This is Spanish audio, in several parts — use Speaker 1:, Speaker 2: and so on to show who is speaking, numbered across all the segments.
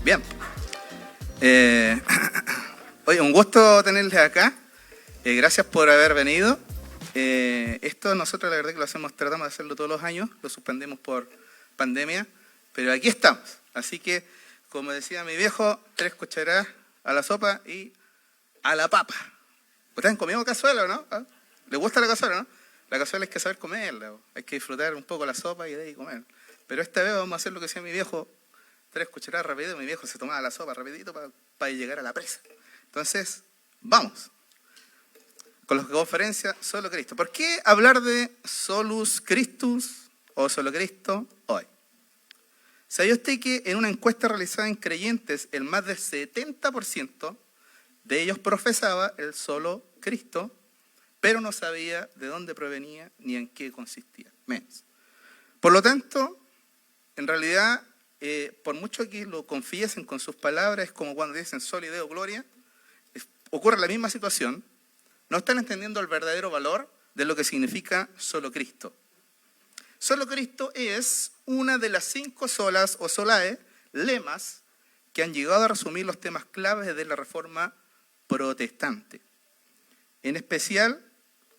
Speaker 1: Bien. Oye, un gusto tenerles acá. Gracias por haber venido. Esto nosotros la verdad que lo hacemos, tratamos de hacerlo todos los años, lo suspendemos por pandemia, pero aquí estamos. Así que, como decía mi viejo, 3 cucharadas a la sopa y a la papa. ¿Ustedes han comido cazuela o no? ¿Ah? ¿Les gusta la cazuela, no? La cazuela hay que saber comerla, hay que disfrutar un poco la sopa y de ahí comer. Pero esta vez vamos a hacer lo que decía mi viejo, 3 cucharadas rapidito. Mi viejo se tomaba la sopa rapidito para llegar a la presa. Entonces, vamos. Con la conferencia Solo Cristo. ¿Por qué hablar de Solus Christus o Solo Cristo hoy? ¿Sabía usted que en una encuesta realizada en creyentes, el más del 70% de ellos profesaba el Solo Cristo, pero no sabía de dónde provenía ni en qué consistía? Menos. Por lo tanto, en realidad, por mucho que lo confiesen con sus palabras, es como cuando dicen Soli Deo Gloria, ocurre la misma situación. No están entendiendo el verdadero valor de lo que significa Solo Cristo. Solo Cristo es una de las 5 solas o solae, lemas, que han llegado a resumir los temas claves de la Reforma protestante. En especial,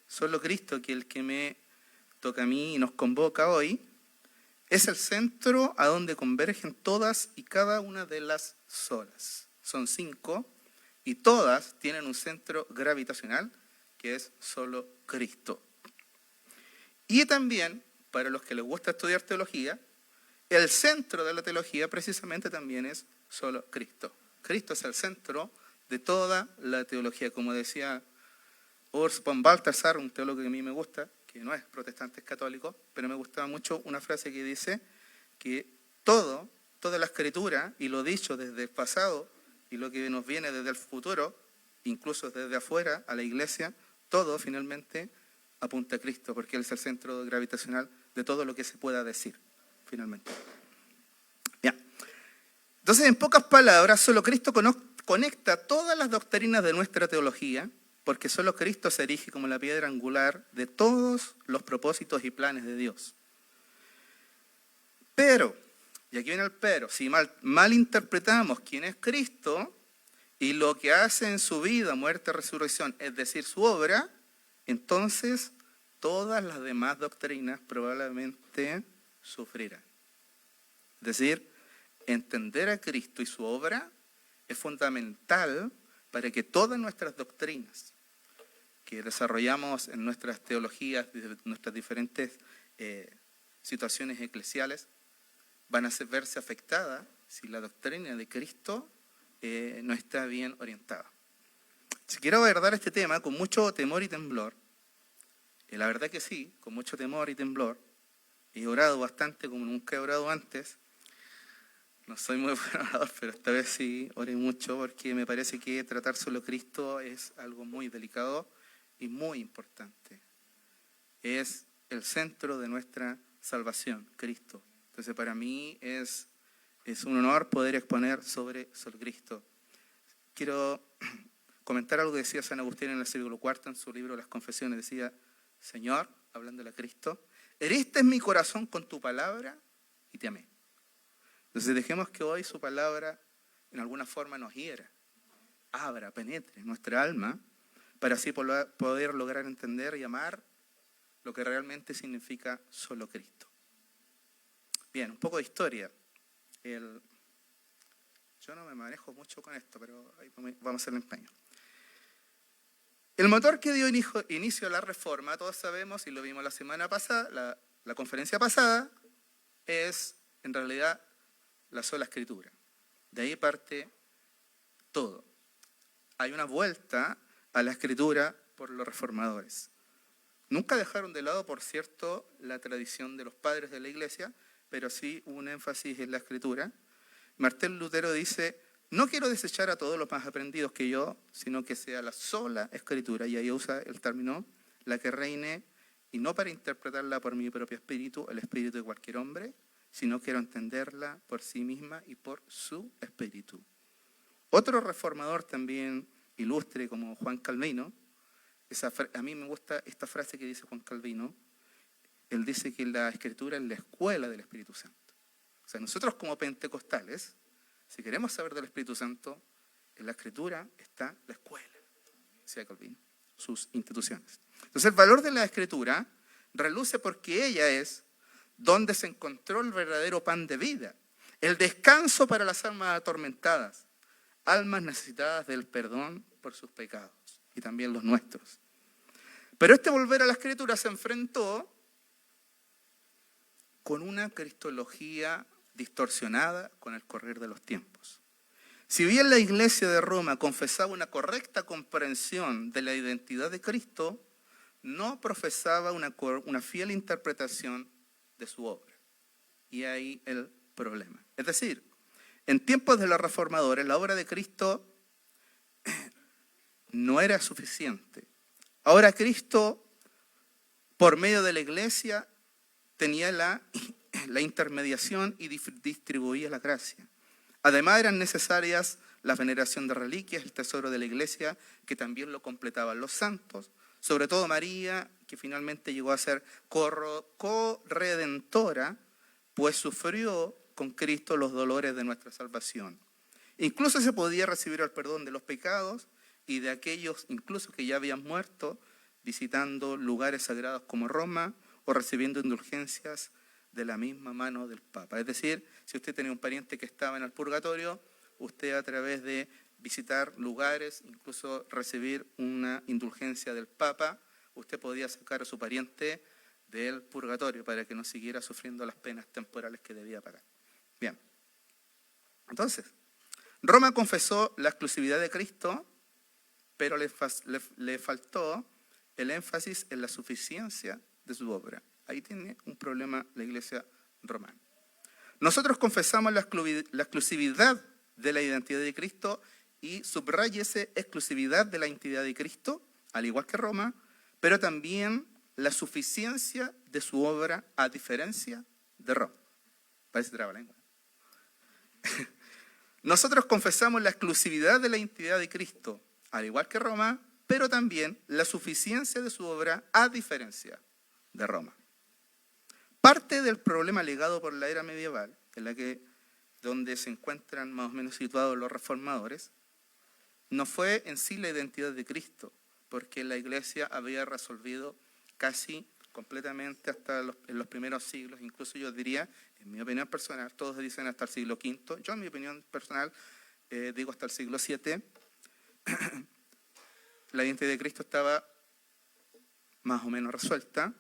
Speaker 1: Solo Cristo, que es el que me toca a mí y nos convoca hoy, es el centro a donde convergen todas y cada una de las solas. Son 5 y todas tienen un centro gravitacional que es solo Cristo. Y también, para los que les gusta estudiar teología, el centro de la teología precisamente también es solo Cristo. Cristo es el centro de toda la teología. Como decía Urs von Balthasar, un teólogo que a mí me gusta, que no es protestante, es católico, pero me gustaba mucho una frase que dice que toda la escritura y lo dicho desde el pasado y lo que nos viene desde el futuro, incluso desde afuera a la iglesia, todo finalmente apunta a Cristo, porque Él es el centro gravitacional de todo lo que se pueda decir, finalmente. Bien. Entonces, en pocas palabras, solo Cristo conecta todas las doctrinas de nuestra teología, porque solo Cristo se erige como la piedra angular de todos los propósitos y planes de Dios. Pero, y aquí viene el pero, si mal interpretamos quién es Cristo y lo que hace en su vida, muerte, resurrección, es decir, su obra, entonces todas las demás doctrinas probablemente sufrirán. Es decir, entender a Cristo y su obra es fundamental para que todas nuestras doctrinas que desarrollamos en nuestras teologías, nuestras diferentes situaciones eclesiales, van a verse afectadas si la doctrina de Cristo no está bien orientada. Si quiero abordar este tema con mucho temor y temblor, la verdad que sí, con mucho temor y temblor, he orado bastante como nunca he orado antes. No soy muy buen orador, pero esta vez sí oré mucho porque me parece que tratar solo Cristo es algo muy delicado y muy importante. Es el centro de nuestra salvación, Cristo. Entonces para mí es un honor poder exponer sobre Cristo. Quiero comentar algo que decía San Agustín en el siglo IV en su libro Las Confesiones. Decía, Señor, hablándole a Cristo, heriste en mi corazón con tu palabra y te amé. Entonces dejemos que hoy su palabra en alguna forma nos hiera, abra, penetre nuestra alma, para así poder lograr entender y amar lo que realmente significa solo Cristo. Bien, un poco de historia. Yo no me manejo mucho con esto, pero ahí vamos a hacer el empeño. El motor que dio inicio a la Reforma, todos sabemos, y lo vimos la semana pasada, la conferencia pasada, es en realidad la sola Escritura. De ahí parte todo. Hay una vuelta a la Escritura por los reformadores. Nunca dejaron de lado, por cierto, la tradición de los padres de la Iglesia, pero sí un énfasis en la Escritura. Martín Lutero dice, no quiero desechar a todos los más aprendidos que yo, sino que sea la sola Escritura, y ahí usa el término, la que reine, y no para interpretarla por mi propio espíritu, el espíritu de cualquier hombre, sino quiero entenderla por sí misma y por su espíritu. Otro reformador también ilustre como Juan Calvino, a mí me gusta esta frase que dice Juan Calvino, él dice que la Escritura es la escuela del Espíritu Santo. O sea, nosotros como pentecostales Si queremos saber del Espíritu Santo, en la Escritura está la escuela, decía Calvino, sus instituciones. Entonces el valor de la Escritura reluce porque ella es donde se encontró el verdadero pan de vida, el descanso para las almas atormentadas, almas necesitadas del perdón por sus pecados y también los nuestros. Pero este volver a la Escritura se enfrentó con una cristología distorsionada con el correr de los tiempos. Si bien la Iglesia de Roma confesaba una correcta comprensión de la identidad de Cristo, no profesaba una fiel interpretación de su obra. Y ahí el problema. Es decir, en tiempos de los reformadores, la obra de Cristo no era suficiente. Ahora Cristo, por medio de la Iglesia, tenía la intermediación y distribuía la gracia. Además eran necesarias la veneración de reliquias, el tesoro de la Iglesia, que también lo completaban los santos, sobre todo María, que finalmente llegó a ser corredentora, pues sufrió con Cristo los dolores de nuestra salvación. Incluso se podía recibir el perdón de los pecados y de aquellos incluso que ya habían muerto, visitando lugares sagrados como Roma o recibiendo indulgencias de la misma mano del Papa. Es decir, si usted tenía un pariente que estaba en el purgatorio, usted a través de visitar lugares, incluso recibir una indulgencia del Papa, usted podía sacar a su pariente del purgatorio para que no siguiera sufriendo las penas temporales que debía pagar. Bien. Entonces, Roma confesó la exclusividad de Cristo, pero le faltó el énfasis en la suficiencia de su obra. Ahí tiene un problema la Iglesia romana. Nosotros confesamos la exclusividad de la identidad de Cristo y subráyese exclusividad de la identidad de Cristo, al igual que Roma, pero también la suficiencia de su obra a diferencia de Roma. Parece trabalengua. Nosotros confesamos la exclusividad de la identidad de Cristo, al igual que Roma, pero también la suficiencia de su obra a diferencia de Roma. Parte del problema legado por la era medieval, donde se encuentran más o menos situados los reformadores, no fue en sí la identidad de Cristo, porque la Iglesia había resolvido casi completamente hasta en los primeros siglos, incluso yo diría, en mi opinión personal, todos dicen hasta el siglo V, yo en mi opinión personal digo hasta el siglo VII, la identidad de Cristo estaba más o menos resuelta,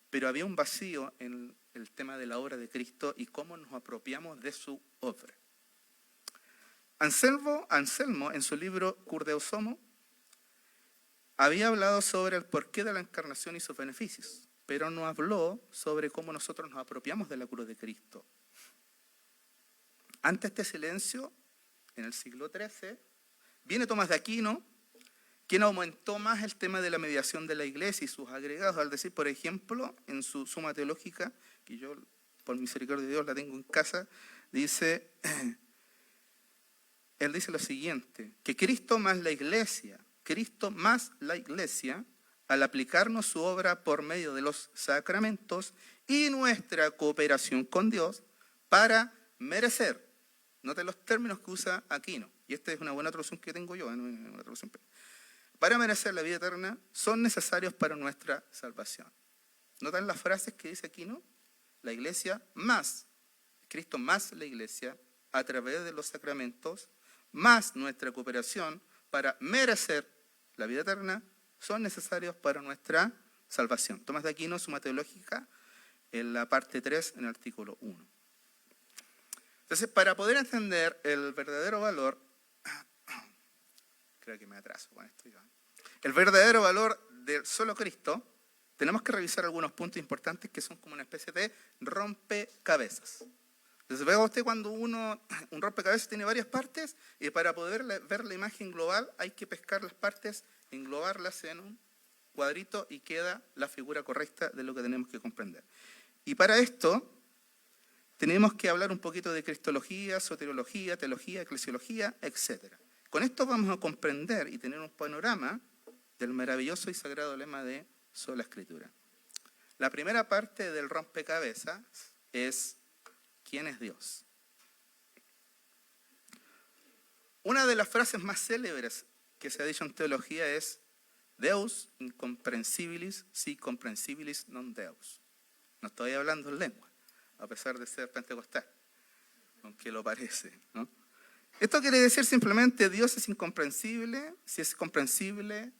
Speaker 1: pero había un vacío en el tema de la obra de Cristo y cómo nos apropiamos de su obra. Anselmo, en su libro Cur Deus Homo, había hablado sobre el porqué de la encarnación y sus beneficios, pero no habló sobre cómo nosotros nos apropiamos de la cruz de Cristo. Ante este silencio, en el siglo XIII, viene Tomás de Aquino, quien aumentó más el tema de la mediación de la Iglesia y sus agregados, al decir, por ejemplo, en su Suma Teológica, que yo, por misericordia de Dios, la tengo en casa, dice, él dice lo siguiente, que Cristo más la Iglesia, al aplicarnos su obra por medio de los sacramentos y nuestra cooperación con Dios para merecer, noten los términos que usa Aquino, y esta es una buena traducción que tengo yo, una traducción, para merecer la vida eterna, son necesarios para nuestra salvación. ¿Notan las frases que dice Aquino? La Iglesia más, Cristo más la Iglesia, a través de los sacramentos, más nuestra cooperación para merecer la vida eterna, son necesarios para nuestra salvación. Tomás de Aquino, Suma Teológica, en la parte 3, en el artículo 1. Entonces, para poder entender el verdadero valor, creo que me atraso con esto ya. El verdadero valor del solo Cristo, tenemos que revisar algunos puntos importantes que son como una especie de rompecabezas. Entonces, vea usted cuando un rompecabezas tiene varias partes y para poder ver la imagen global hay que pescar las partes, englobarlas en un cuadrito y queda la figura correcta de lo que tenemos que comprender. Y para esto tenemos que hablar un poquito de cristología, soteriología, teología, eclesiología, etc. Con esto vamos a comprender y tener un panorama del maravilloso y sagrado lema de sola Escritura. La primera parte del rompecabezas es ¿quién es Dios? Una de las frases más célebres que se ha dicho en teología es Deus incomprehensibilis, si comprensibilis non Deus. No estoy hablando en lengua, a pesar de ser pentecostal, aunque lo parece, ¿no? Esto quiere decir simplemente Dios es incomprensible, si es comprensible,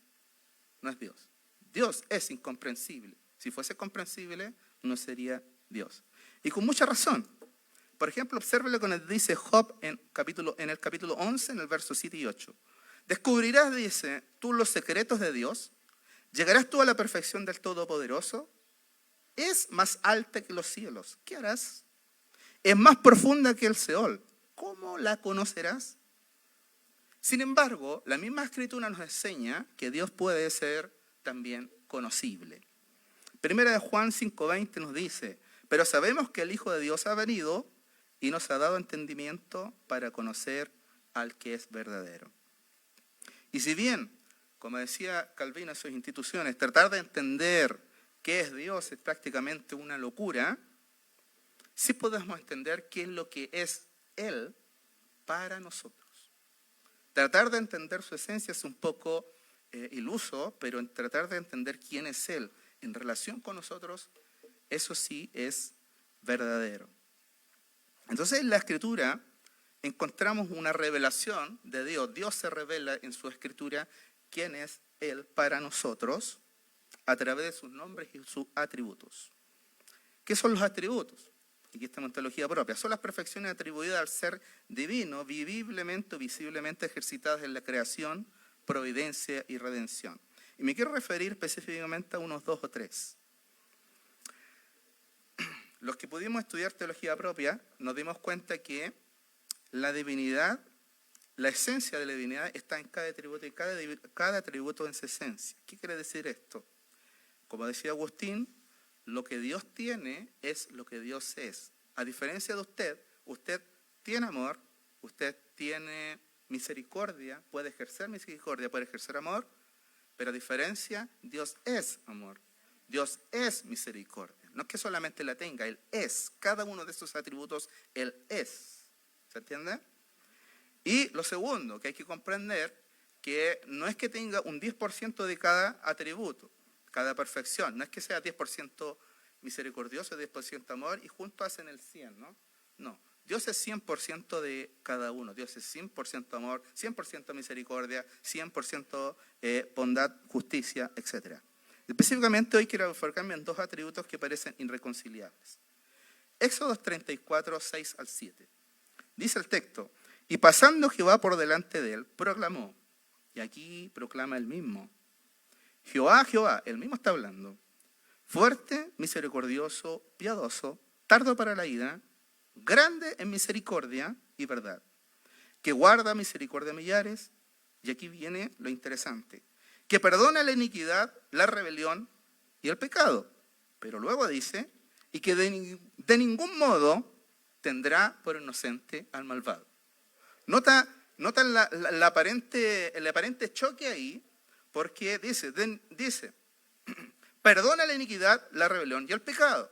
Speaker 1: no es Dios. Dios es incomprensible. Si fuese comprensible, no sería Dios. Y con mucha razón. Por ejemplo, observe lo que dice Job en el capítulo 11, en el verso 7 y 8. Descubrirás, dice, tú los secretos de Dios, llegarás tú a la perfección del Todopoderoso, es más alta que los cielos, ¿qué harás? Es más profunda que el Seol, ¿cómo la conocerás? Sin embargo, la misma Escritura nos enseña que Dios puede ser también conocible. Primera de Juan 5:20 nos dice, pero sabemos que el Hijo de Dios ha venido y nos ha dado entendimiento para conocer al que es verdadero. Y si bien, como decía Calvino en sus instituciones, tratar de entender qué es Dios es prácticamente una locura, sí podemos entender qué es lo que es Él para nosotros. Tratar de entender su esencia es un poco iluso, pero en tratar de entender quién es Él en relación con nosotros, eso sí es verdadero. Entonces en la Escritura encontramos una revelación de Dios. Dios se revela en su Escritura quién es Él para nosotros a través de sus nombres y sus atributos. ¿Qué son los atributos? Aquí estamos en teología propia. Son las perfecciones atribuidas al ser divino, viviblemente o visiblemente ejercitadas en la creación, providencia y redención. Y me quiero referir específicamente a unos 2 o 3. Los que pudimos estudiar teología propia, nos dimos cuenta que la divinidad, la esencia de la divinidad está en cada atributo y cada atributo en su esencia. ¿Qué quiere decir esto? Como decía Agustín, lo que Dios tiene es lo que Dios es. A diferencia de usted, usted tiene amor, usted tiene misericordia, puede ejercer misericordia, puede ejercer amor, pero a diferencia, Dios es amor, Dios es misericordia. No es que solamente la tenga, Él es. Cada uno de estos atributos, Él es. ¿Se entiende? Y lo segundo que hay que comprender, que no es que tenga un 10% de cada atributo, cada perfección. No es que sea 10% misericordioso, 10% amor y juntos hacen el 100, ¿no? No. Dios es 100% de cada uno. Dios es 100% amor, 100% misericordia, 100% bondad, justicia, etc. Específicamente hoy quiero enfocarme en 2 atributos que parecen irreconciliables. Éxodo 34, 6 al 7. Dice el texto, y pasando Jehová por delante de él, proclamó, y aquí proclama el mismo, Jehová, Jehová, el mismo está hablando, fuerte, misericordioso, piadoso, tardo para la ira, grande en misericordia y verdad, que guarda misericordia a millares, y aquí viene lo interesante, que perdona la iniquidad, la rebelión y el pecado. Pero luego dice, y que de ningún modo tendrá por inocente al malvado. Nota el aparente choque ahí, porque dice, perdona la iniquidad, la rebelión y el pecado.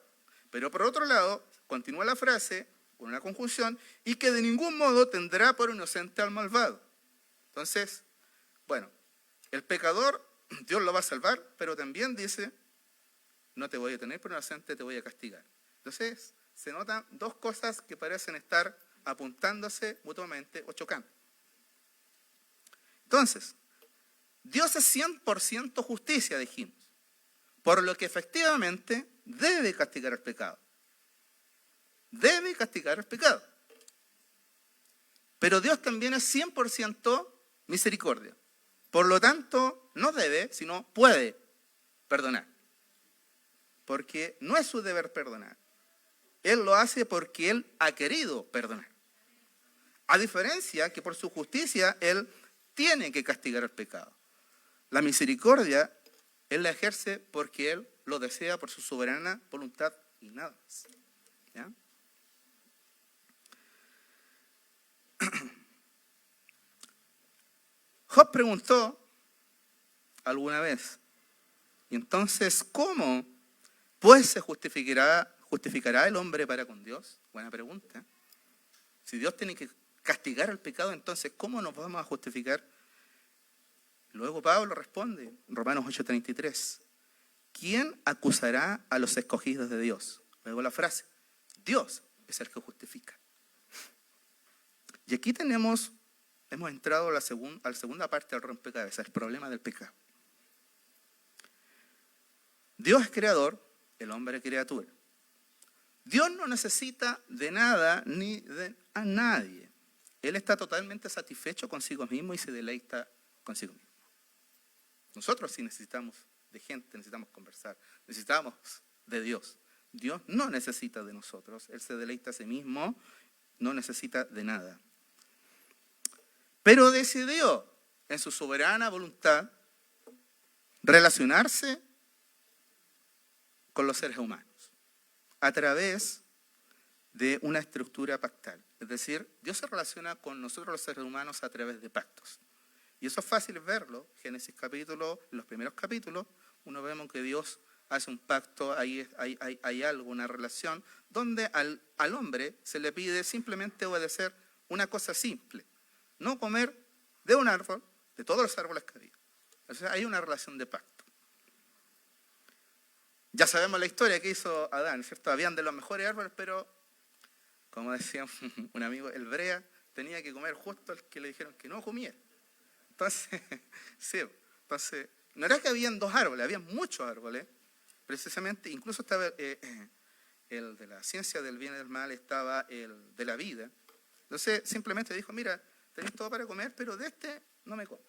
Speaker 1: Pero por otro lado, continúa la frase con una conjunción, y que de ningún modo tendrá por inocente al malvado. Entonces, bueno, el pecador, Dios lo va a salvar, pero también dice, no te voy a tener por inocente, te voy a castigar. Entonces, se notan 2 cosas que parecen estar apuntándose mutuamente o chocando. Entonces, Dios es 100% justicia, dijimos, por lo que efectivamente debe castigar el pecado. Debe castigar el pecado. Pero Dios también es 100% misericordia. Por lo tanto, no debe, sino puede perdonar. Porque no es su deber perdonar. Él lo hace porque Él ha querido perdonar. A diferencia que por su justicia, Él tiene que castigar el pecado. La misericordia, Él la ejerce porque Él lo desea por su soberana voluntad y nada más. ¿Ya? Job preguntó alguna vez, y entonces, ¿cómo pues se justificará el hombre para con Dios? Buena pregunta. Si Dios tiene que castigar el pecado, entonces, ¿cómo nos vamos a justificar? Luego Pablo responde, en Romanos 8:33, ¿quién acusará a los escogidos de Dios? Luego la frase, Dios es el que justifica. Y aquí hemos entrado a la segunda parte del rompecabezas, el problema del pecado. Dios es creador, el hombre es criatura. Dios no necesita de nada ni de a nadie. Él está totalmente satisfecho consigo mismo y se deleita consigo mismo. Nosotros sí necesitamos de gente, necesitamos conversar, necesitamos de Dios. Dios no necesita de nosotros, Él se deleita a sí mismo, no necesita de nada. Pero decidió en su soberana voluntad relacionarse con los seres humanos a través de una estructura pactal. Es decir, Dios se relaciona con nosotros los seres humanos a través de pactos. Y eso es fácil verlo. Génesis capítulo, en los primeros capítulos, uno vemos que Dios hace un pacto, hay algo, una relación, donde al hombre se le pide simplemente obedecer una cosa simple. No comer de un árbol, de todos los árboles que había. O sea, hay una relación de pacto. Ya sabemos la historia que hizo Adán, ¿cierto? Habían de los mejores árboles, pero, como decía un amigo, el brea tenía que comer justo el que le dijeron que no comiera. Entonces, sí, no era que habían dos árboles, había muchos árboles, precisamente, incluso estaba el de la ciencia del bien y del mal, estaba el de la vida. Entonces, simplemente dijo, mira, tenéis todo para comer, pero de este no me comas.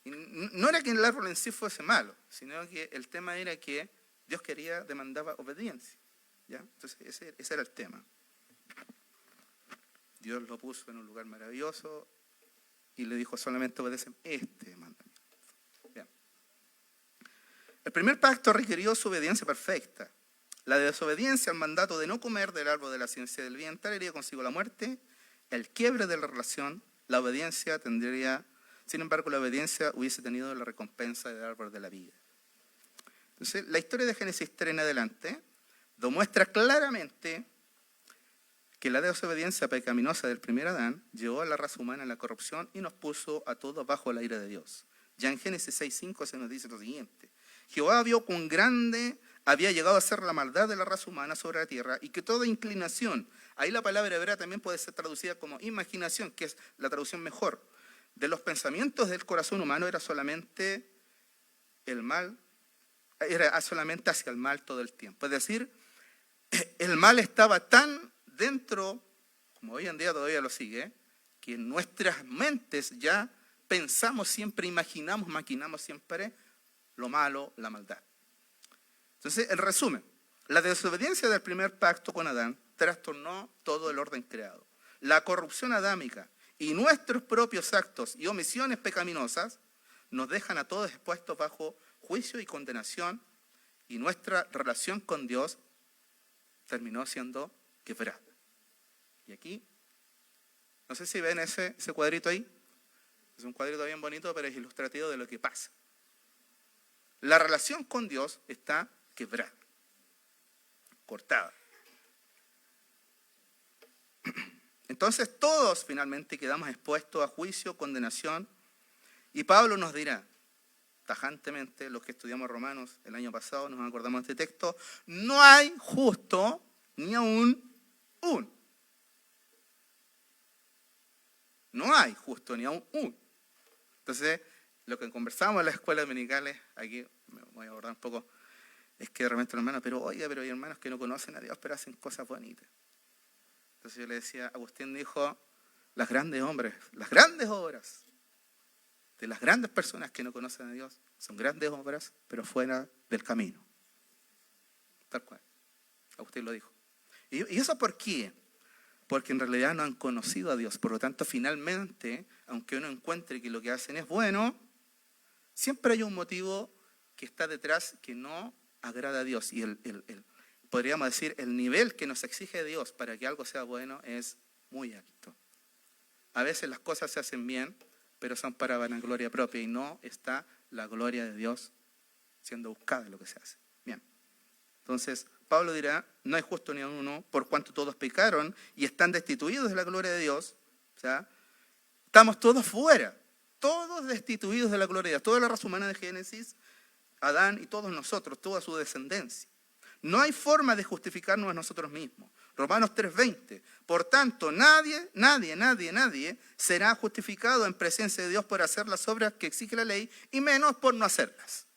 Speaker 1: Y no era que el árbol en sí fuese malo, sino que el tema era que Dios demandaba obediencia. ¿Ya? Entonces, ese era el tema. Dios lo puso en un lugar maravilloso y le dijo, solamente obedecen este mandamiento. Bien. El primer pacto requirió su obediencia perfecta. La desobediencia al mandato de no comer del árbol de la ciencia del bien traería consigo la muerte, el quiebre de la relación. La obediencia tendría, sin embargo, la obediencia hubiese tenido la recompensa del árbol de la vida. Entonces, la historia de Génesis 3 en adelante demuestra claramente que la desobediencia pecaminosa del primer Adán llevó a la raza humana a la corrupción y nos puso a todos bajo la ira de Dios. Ya en Génesis 6:5 se nos dice lo siguiente: Jehová vio cuán grande había llegado a ser la maldad de la raza humana sobre la tierra y que toda inclinación, ahí la palabra hebrea también puede ser traducida como imaginación, que es la traducción mejor, de los pensamientos del corazón humano era solamente el mal, era solamente hacia el mal todo el tiempo. Es decir, el mal estaba tan dentro, como hoy en día todavía lo sigue, que en nuestras mentes ya pensamos siempre, imaginamos, maquinamos siempre lo malo, la maldad. Entonces, en resumen, la desobediencia del primer pacto con Adán trastornó todo el orden creado. La corrupción adámica y nuestros propios actos y omisiones pecaminosas nos dejan a todos expuestos bajo juicio y condenación, y nuestra relación con Dios terminó siendo quebrada. Y aquí, no sé si ven ese cuadrito ahí. Es un cuadrito bien bonito, pero es ilustrativo de lo que pasa. La relación con Dios está quebrada, cortada. Entonces todos finalmente quedamos expuestos a juicio, condenación, y Pablo nos dirá tajantemente, los que estudiamos Romanos el año pasado, nos acordamos de este texto, no hay justo ni aún uno. No hay justo ni aún uno. Entonces, lo que conversamos en las escuelas dominicales, aquí me voy a abordar un poco, es que de repente los hermanos, pero hay hermanos que no conocen a Dios, pero hacen cosas bonitas. Entonces yo le decía, Agustín dijo, las grandes obras de las grandes personas que no conocen a Dios son grandes obras, pero fuera del camino. Tal cual. Agustín lo dijo. ¿Y eso por qué? Porque en realidad no han conocido a Dios. Por lo tanto, finalmente, aunque uno encuentre que lo que hacen es bueno, siempre hay un motivo que está detrás que no agrada a Dios. Y podríamos decir, el nivel que nos exige Dios para que algo sea bueno es muy alto. A veces las cosas se hacen bien, pero son para vanagloria propia y no está la gloria de Dios siendo buscada en lo que se hace. Bien. Entonces, Pablo dirá, no hay justo ni uno, por cuanto todos pecaron y están destituidos de la gloria de Dios. O sea, estamos todos fuera, todos destituidos de la gloria de Dios. Toda la raza humana de Génesis, Adán y todos nosotros, toda su descendencia. No hay forma de justificarnos a nosotros mismos. Romanos 3:20. Por tanto, nadie será justificado en presencia de Dios por hacer las obras que exige la ley y menos por no hacerlas.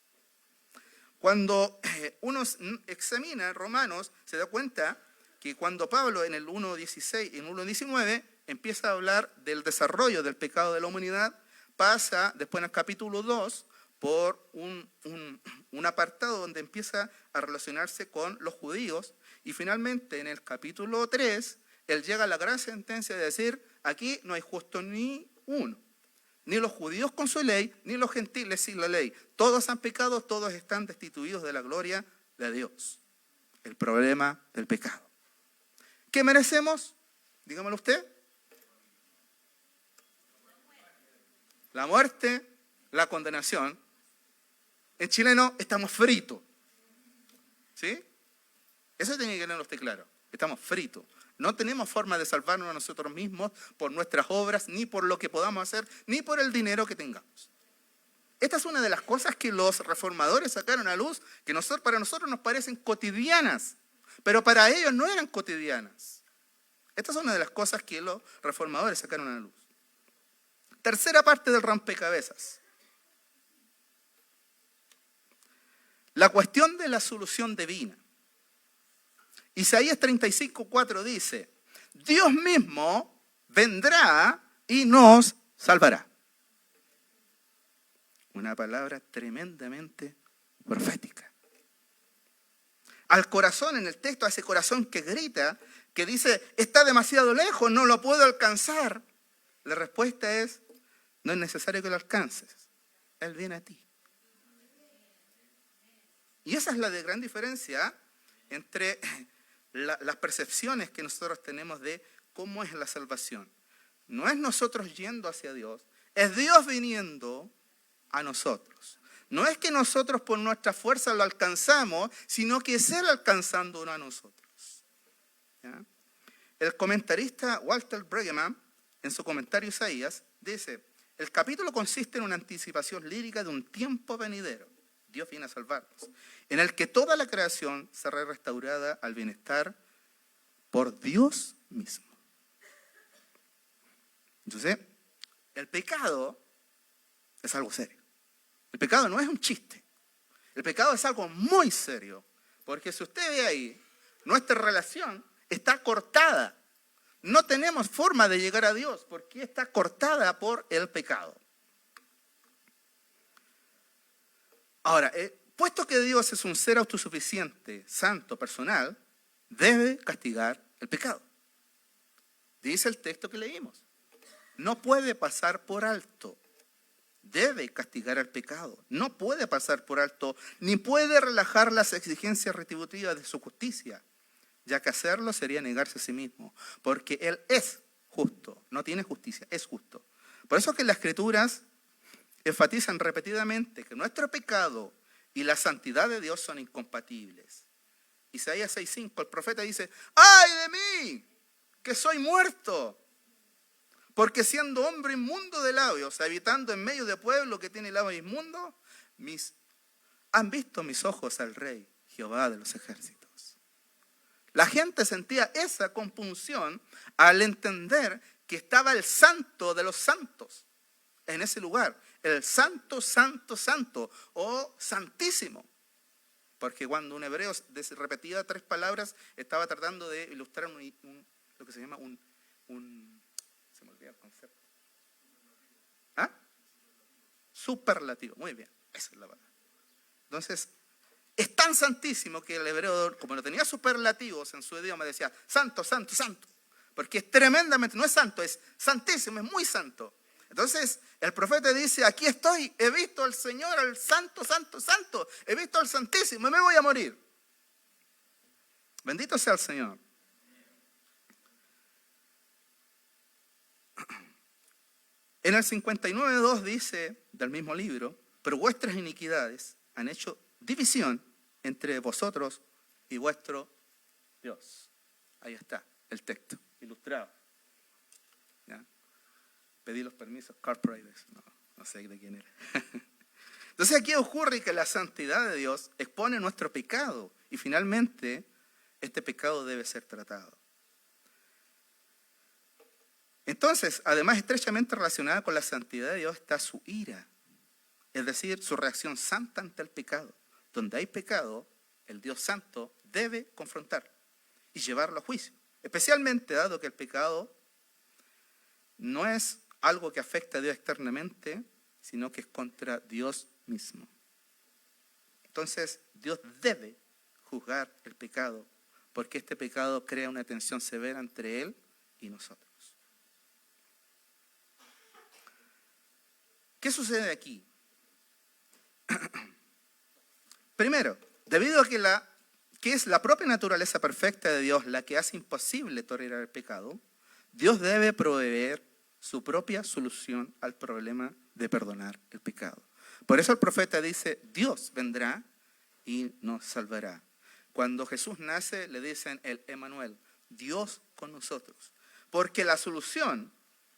Speaker 1: Cuando uno examina Romanos, se da cuenta que cuando Pablo en el 1:16 y en el 1:19 empieza a hablar del desarrollo del pecado de la humanidad, pasa después en el capítulo 2 por un apartado donde empieza a relacionarse con los judíos, y finalmente en el capítulo 3 él llega a la gran sentencia de decir, aquí no hay justo ni uno, ni los judíos con su ley, ni los gentiles sin la ley. Todos han pecado, todos están destituidos de la gloria de Dios. El problema del pecado. ¿Qué merecemos? Dígamelo usted. La muerte, la condenación. En chileno estamos fritos. ¿Sí? Eso tiene que tenerlo usted claro. Estamos fritos. No tenemos forma de salvarnos a nosotros mismos por nuestras obras, ni por lo que podamos hacer, ni por el dinero que tengamos. Esta es una de las cosas que los reformadores sacaron a luz, que para nosotros nos parecen cotidianas, pero para ellos no eran cotidianas. Esta es una de las cosas que los reformadores sacaron a luz. Tercera parte del rompecabezas. La cuestión de la solución divina. Isaías 35:4 dice, Dios mismo vendrá y nos salvará. Una palabra tremendamente profética. Al corazón en el texto, a ese corazón que grita, que dice, está demasiado lejos, no lo puedo alcanzar. La respuesta es, no es necesario que lo alcances. Él viene a ti. Y esa es la gran diferencia entre las percepciones que nosotros tenemos de cómo es la salvación. No es nosotros yendo hacia Dios, es Dios viniendo a nosotros. No es que nosotros por nuestra fuerza lo alcanzamos, sino que es Él alcanzándonos a nosotros. ¿Ya? El comentarista Walter Brueggemann, en su comentario Isaías, dice, el capítulo consiste en una anticipación lírica de un tiempo venidero. Dios viene a salvarnos, en el que toda la creación será restaurada al bienestar por Dios mismo. Entonces, el pecado es algo serio. El pecado no es un chiste. El pecado es algo muy serio, porque si usted ve ahí, nuestra relación está cortada. No tenemos forma de llegar a Dios, porque está cortada por el pecado. Ahora, puesto que Dios es un ser autosuficiente, santo, personal, debe castigar el pecado. Dice el texto que leímos. No puede pasar por alto. Debe castigar el pecado. No puede pasar por alto, ni puede relajar las exigencias retributivas de su justicia, ya que hacerlo sería negarse a sí mismo, porque Él es justo, no tiene justicia, es justo. Por eso que las Escrituras enfatizan repetidamente que nuestro pecado y la santidad de Dios son incompatibles. Isaías 6:5, el profeta dice, ¡ay de mí, que soy muerto! Porque siendo hombre inmundo de labios, habitando en medio de pueblo que tiene labios inmundos, han visto mis ojos al Rey, Jehová de los ejércitos. La gente sentía esa compunción al entender que estaba el santo de los santos en ese lugar. El santo, santo, santo o santísimo. Porque cuando un hebreo repetía 3 palabras, estaba tratando de ilustrar lo que se llama se me olvidó el concepto. ¿Ah? Superlativo. Muy bien, esa es la palabra. Entonces, es tan santísimo que el hebreo, como no tenía superlativos en su idioma, decía santo, santo, santo. Porque es tremendamente, no es santo, es santísimo, es muy santo. Entonces, el profeta dice, aquí estoy, he visto al Señor, al santo, santo, santo, he visto al Santísimo y me voy a morir. Bendito sea el Señor. En el 59:2 dice, del mismo libro, pero vuestras iniquidades han hecho división entre vosotros y vuestro Dios. Ahí está, el texto, ilustrado. ¿Ya? Pedí los permisos, corporates, no sé de quién era. Entonces aquí ocurre que la santidad de Dios expone nuestro pecado y finalmente este pecado debe ser tratado. Entonces, además estrechamente relacionada con la santidad de Dios está su ira, es decir, su reacción santa ante el pecado. Donde hay pecado, el Dios santo debe confrontar y llevarlo a juicio, especialmente dado que el pecado no es algo que afecta a Dios externamente, sino que es contra Dios mismo. Entonces, Dios debe juzgar el pecado, porque este pecado crea una tensión severa entre Él y nosotros. ¿Qué sucede aquí? Primero, debido a que es la propia naturaleza perfecta de Dios la que hace imposible tolerar el pecado, Dios debe proveer su propia solución al problema de perdonar el pecado. Por eso el profeta dice, Dios vendrá y nos salvará. Cuando Jesús nace, le dicen el Emmanuel, Dios con nosotros. Porque la solución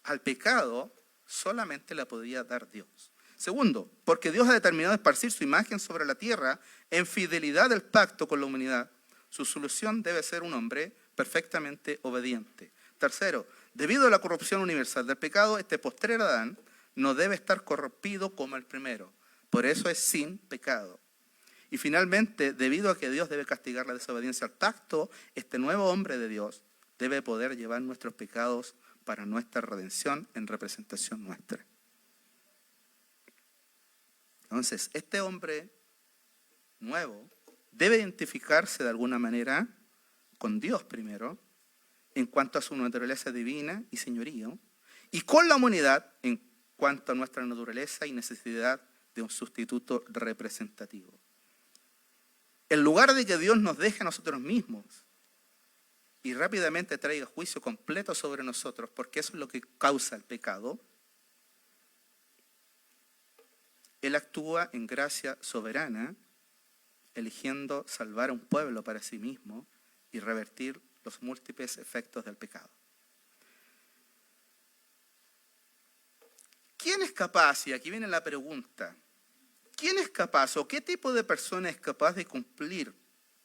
Speaker 1: al pecado solamente la podía dar Dios. Segundo, porque Dios ha determinado esparcir su imagen sobre la tierra en fidelidad del pacto con la humanidad. Su solución debe ser un hombre perfectamente obediente. Tercero, debido a la corrupción universal del pecado, este postrer Adán no debe estar corrompido como el primero. Por eso es sin pecado. Y finalmente, debido a que Dios debe castigar la desobediencia al pacto, este nuevo hombre de Dios debe poder llevar nuestros pecados para nuestra redención en representación nuestra. Entonces, este hombre nuevo debe identificarse de alguna manera con Dios primero, en cuanto a su naturaleza divina y señorío, y con la humanidad en cuanto a nuestra naturaleza y necesidad de un sustituto representativo. En lugar de que Dios nos deje a nosotros mismos y rápidamente traiga juicio completo sobre nosotros, porque eso es lo que causa el pecado, Él actúa en gracia soberana, eligiendo salvar a un pueblo para sí mismo y revertir los múltiples efectos del pecado. ¿Quién es capaz? Y aquí viene la pregunta. ¿Quién es capaz o qué tipo de persona es capaz de cumplir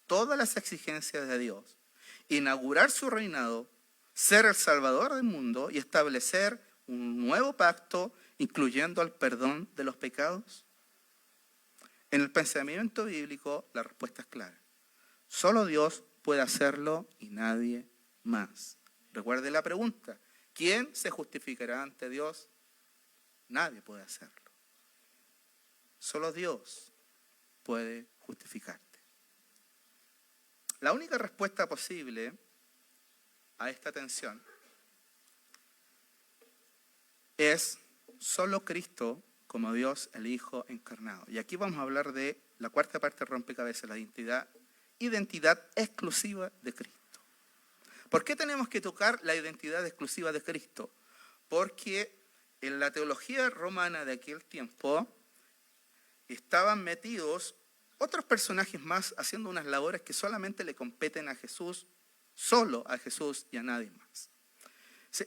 Speaker 1: todas las exigencias de Dios, inaugurar su reinado, ser el salvador del mundo y establecer un nuevo pacto, incluyendo el perdón de los pecados? En el pensamiento bíblico la respuesta es clara. Solo Dios puede hacerlo y nadie más. Recuerde la pregunta. ¿Quién se justificará ante Dios? Nadie puede hacerlo. Solo Dios puede justificarte. La única respuesta posible a esta tensión es solo Cristo como Dios el Hijo encarnado. Y aquí vamos a hablar de la cuarta parte del rompecabezas, la identidad exclusiva de Cristo. ¿Por qué tenemos que tocar la identidad exclusiva de Cristo? Porque en la teología romana de aquel tiempo estaban metidos otros personajes más haciendo unas labores que solamente le competen a Jesús, solo a Jesús y a nadie más.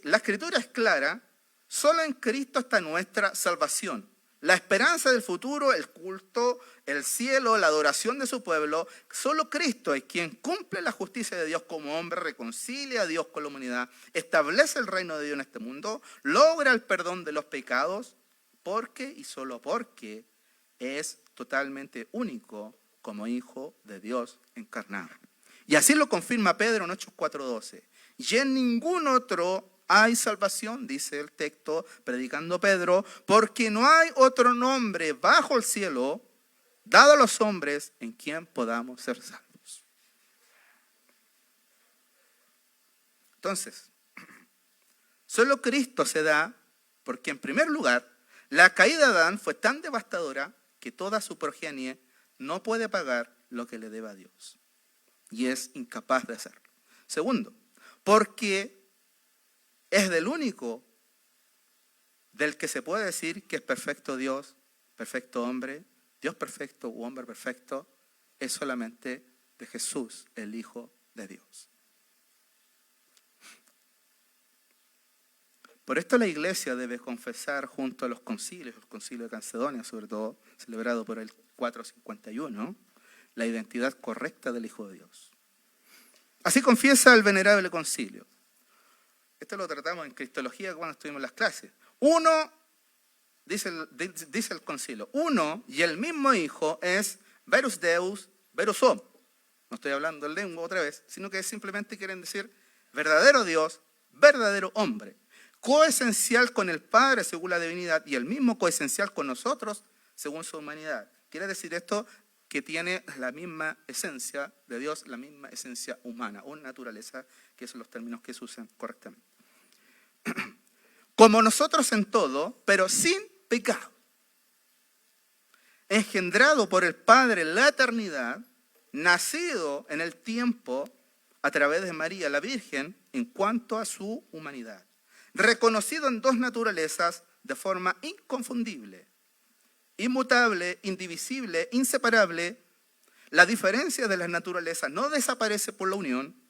Speaker 1: La Escritura es clara, solo en Cristo está nuestra salvación. La esperanza del futuro, el culto, el cielo, la adoración de su pueblo, solo Cristo es quien cumple la justicia de Dios como hombre, reconcilia a Dios con la humanidad, establece el reino de Dios en este mundo, logra el perdón de los pecados, porque y solo porque es totalmente único como hijo de Dios encarnado. Y así lo confirma Pedro en Hechos 4:12. Y en ningún otro hay salvación, dice el texto, predicando Pedro, porque no hay otro nombre bajo el cielo dado a los hombres en quien podamos ser salvos. Entonces, solo Cristo se da porque en primer lugar, la caída de Adán fue tan devastadora que toda su progenie no puede pagar lo que le debe a Dios y es incapaz de hacerlo. Segundo, porque es del único del que se puede decir que es perfecto Dios, perfecto hombre, Dios perfecto u hombre perfecto, es solamente de Jesús, el Hijo de Dios. Por esto la Iglesia debe confesar junto a los concilios, el concilio de Calcedonia sobre todo, celebrado por el 451, la identidad correcta del Hijo de Dios. Así confiesa el venerable concilio. Esto lo tratamos en Cristología cuando estuvimos en las clases. Uno, dice el concilio, uno y el mismo Hijo es verus Deus, verus homo. No estoy hablando en lengua otra vez, sino que simplemente quieren decir verdadero Dios, verdadero hombre. Coesencial con el Padre según la divinidad y el mismo coesencial con nosotros según su humanidad. Quiere decir esto que tiene la misma esencia de Dios, la misma esencia humana o naturaleza, que son los términos que se usan correctamente. Como nosotros en todo, pero sin pecado. Engendrado por el Padre en la eternidad, nacido en el tiempo a través de María la Virgen en cuanto a su humanidad. Reconocido en dos naturalezas de forma inconfundible, inmutable, indivisible, inseparable. La diferencia de las naturalezas no desaparece por la unión,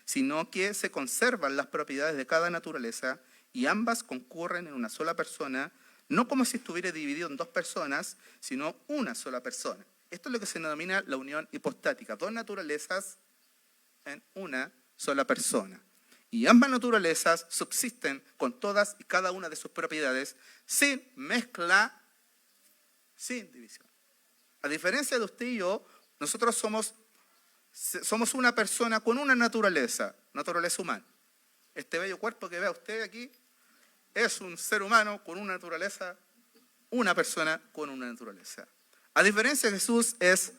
Speaker 1: sino que se conservan las propiedades de cada naturaleza y ambas concurren en una sola persona, no como si estuviera dividido en dos personas, sino una sola persona. Esto es lo que se denomina la unión hipostática, dos naturalezas en una sola persona. Y ambas naturalezas subsisten con todas y cada una de sus propiedades sin mezcla, sin división. A diferencia de usted y yo, nosotros somos una persona con una naturaleza humana. Este bello cuerpo que vea usted aquí es un ser humano con una naturaleza, una persona con una naturaleza. A diferencia de Jesús, es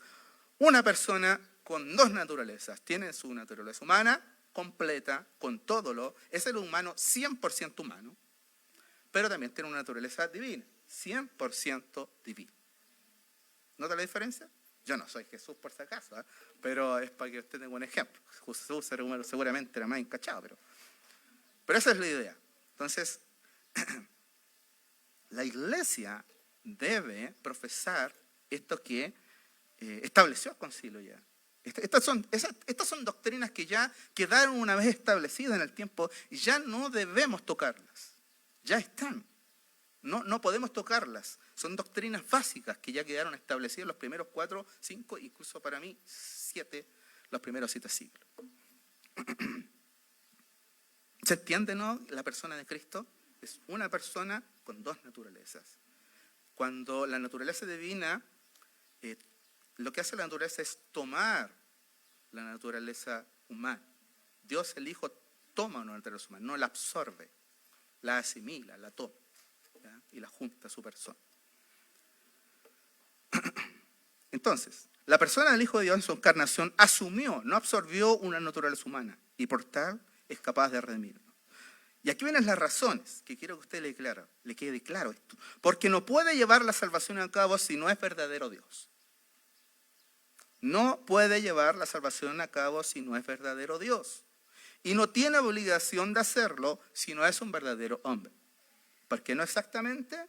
Speaker 1: una persona con dos naturalezas. Tiene su naturaleza humana completa, con todo es el humano 100% humano, pero también tiene una naturaleza divina, 100% divina. ¿Nota la diferencia? Yo no soy Jesús por si acaso, pero es para que usted tenga un ejemplo. Jesús seguramente era más encachado, pero esa es la idea. Entonces, la Iglesia debe profesar esto que estableció el concilio ya. Estas son doctrinas que ya quedaron una vez establecidas en el tiempo y ya no debemos tocarlas. Ya están. No podemos tocarlas. Son doctrinas básicas que ya quedaron establecidas en los primeros 4, 5, incluso para mí 7, los primeros 7 siglos. ¿Se entiende, no? La persona de Cristo es una persona con dos naturalezas. Cuando la naturaleza divina, lo que hace la naturaleza es tomar la naturaleza humana. Dios el Hijo toma una naturaleza humana, no la absorbe, la asimila, la toma, ¿ya? Y la junta a su persona. Entonces, la persona del Hijo de Dios en su encarnación asumió, no absorbió una naturaleza humana y por tal es capaz de redimirnos. Y aquí vienen las razones que quiero que usted le quede claro esto. Porque no puede llevar la salvación a cabo si no es verdadero Dios. No puede llevar la salvación a cabo si no es verdadero Dios. Y no tiene obligación de hacerlo si no es un verdadero hombre. ¿Por qué no exactamente?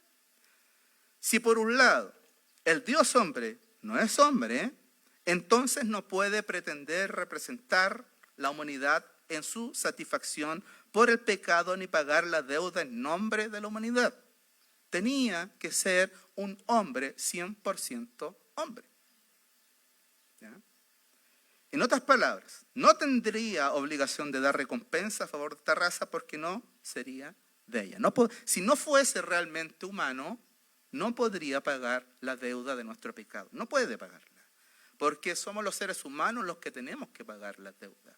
Speaker 1: Si por un lado el Dios hombre no es hombre, entonces no puede pretender representar la humanidad en su satisfacción por el pecado ni pagar la deuda en nombre de la humanidad. Tenía que ser un hombre 100% hombre. ¿Ya? En otras palabras, no tendría obligación de dar recompensa a favor de esta raza porque no sería de ella. Si no fuese realmente humano, no podría pagar la deuda de nuestro pecado. No puede pagarla. Porque somos los seres humanos los que tenemos que pagar la deuda.